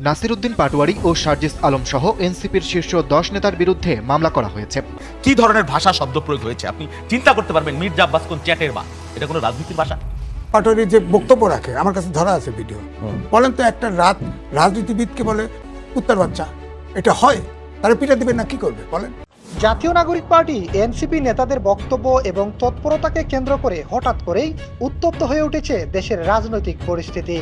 নাসিরউদ্দিন পাটোয়ারি ও সার্জিস আলম সহ এনসিপির শীর্ষ 10 নেতার বিরুদ্ধে মামলা করা হয়েছে। কি ধরনের ভাষা শব্দ প্রয়োগ হয়েছে আপনি চিন্তা করতে পারবেন। মির্জা আব্বাস কোন চ্যাটের বা এটা কোনো রাজনীতির ভাষা? পাটোয়ারি যে বক্তব্য রাখে আমার কাছে ধরা আছে ভিডিও, বলেন তো একটা রাজনীতিবিদকে বলে কুত্তার বাচ্চা, এটা হয়? তারা পিটা দিবেন না কি করবে বলেন? জাতীয় নাগরিক পার্টি এনসিপি নেতাদের বক্তব্য এবং তৎপরতাকে কেন্দ্র করে হঠাৎ করেই উত্তপ্ত হয়ে উঠেছে দেশের রাজনৈতিক পরিস্থিতি।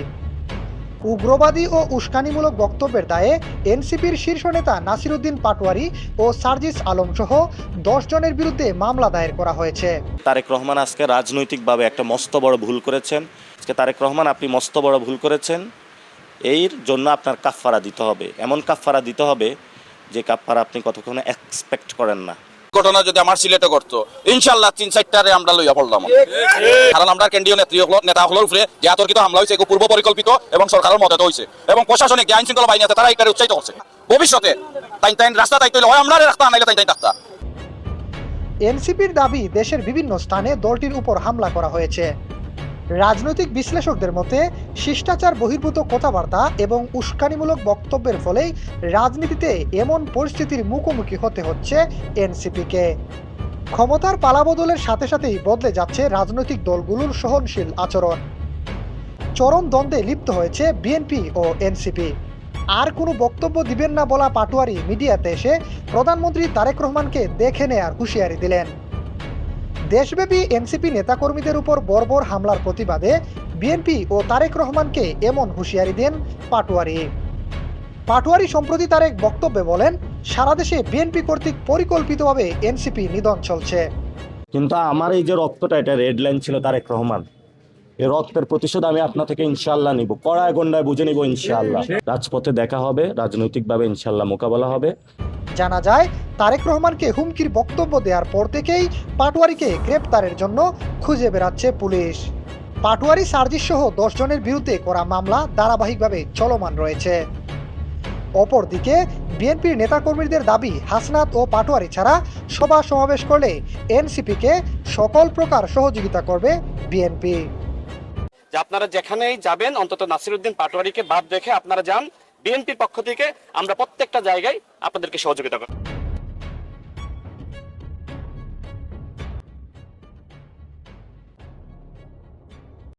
উগ্রবাদী ও উস্কানিমূলক বক্তব্যের দায়ে এনসিপির শীর্ষ নেতা নাসিরউদ্দিন পাটোয়ারি ও সার্জিস আলম সহ 10 জনের বিরুদ্ধে মামলা দায়ের করা হয়েছে। তারেক রহমান আজকে রাজনৈতিকভাবে একটা মস্ত বড় ভুল করেছেন। আজকে তারেক রহমান আপনি মস্ত বড় ভুল করেছেন, এর জন্য আপনার কাফফারা দিতে হবে। এমন কাফফারা দিতে হবে যে কাফফারা আপনি কতক্ষণে এক্সপেক্ট করেন না। ঘটনা যদি আমার সিলেটে করতো ইনশাআল্লাহ 3-4টারে আমরা লইয়া পড়লাম, কারণ আমরা কেন্দ্রীয় নেতা হলোর উপরে যে আতর্কিত হামলা হয়েছে পূর্ব পরিকল্পিত এবং সরকারের মদতে হয়েছে এবং প্রশাসনিক যে আইন শৃঙ্খলা বাহিনী আছে তারা এই কারে উৎসাহিত করছে। ভবিষ্যতে তাই রাস্তা তাই তৈরি হয় আমরা রাস্তা আনাইলে তাই রাস্তা। এনসিপির দাবি দেশের বিভিন্ন স্থানে দলটির উপর হামলা করা হয়েছে। রাজনৈতিক বিশ্লেষকদের মতে শিষ্টাচার বহির্ভূত কথাবার্তা এবং উস্কানিমূলক বক্তব্যের ফলেই রাজনীতিতে এমন পরিস্থিতির মুখোমুখি হতে হচ্ছে এনসিপিকে। ক্ষমতার পালাবদলের সাথে সাথেই বদলে যাচ্ছে রাজনৈতিক দলগুলোর সহনশীল আচরণ। চরম দ্বন্দ্বে লিপ্ত হয়েছে বিএনপি ও এনসিপি। আর কোনো বক্তব্য দিবেন না বলা পাটোয়ারি মিডিয়াতে এসে প্রধানমন্ত্রী তারেক রহমানকে দেখে নেয়ার হুঁশিয়ারি দিলেন। দেশব্যাপী এনসিপি নেতাকর্মীদের উপর বর্বর হামলার প্রতিবাদে বিএনপি ও তারেক রহমানকে এমন হুঁশিয়ারি দেন পাটোয়ারি সম্প্রতি তার এক বক্তব্যে বলেন, সারা দেশে বিএনপি কর্তৃক পরিকল্পিতভাবে এনসিপি নিধন চলছে। কিন্তু আমার এই যে রক্তটা, এটা রেড লাইন ছিল তারেক রহমান। এই রক্তের প্রতিশোধ আমি আপনার থেকে ইনশাআল্লাহ নিব, কড়ায় গন্ডায় বুঝে নিব ইনশাআল্লাহ। রাজপথে দেখা হবে, রাজনৈতিকভাবে ইনশাআল্লাহ মোকাবেলা হবে। জানা যায় তারেক রহমানকে হুমকির বক্তব্য দেওয়ার পর থেকেই পাটোয়ারিকে গ্রেপ্তারের জন্য খুঁজে বেড়াচ্ছে পুলিশ। পাটোয়ারি সার্জিস সহ 10 জনের বিরুদ্ধে করা মামলা ধারাবাহিকভাবে চলমান রয়েছে। অপরদিকে বিএনপির নেতাকর্মীদের দাবি, হাসনাত ও পাটোয়ারি ছাড়া সভা সমাবেশ করলে এনসিপিকে সকল প্রকার সহযোগিতা করবে বিএনপি। যে আপনারা যেখানেই যাবেন অন্তত নাসিরউদ্দিন পাটোয়ারিকে বাদ রেখে আপনারা যান, বিএনপির পক্ষ থেকে আমরা প্রত্যেকটা জায়গায় আপনাদেরকে সহযোগিতা করব।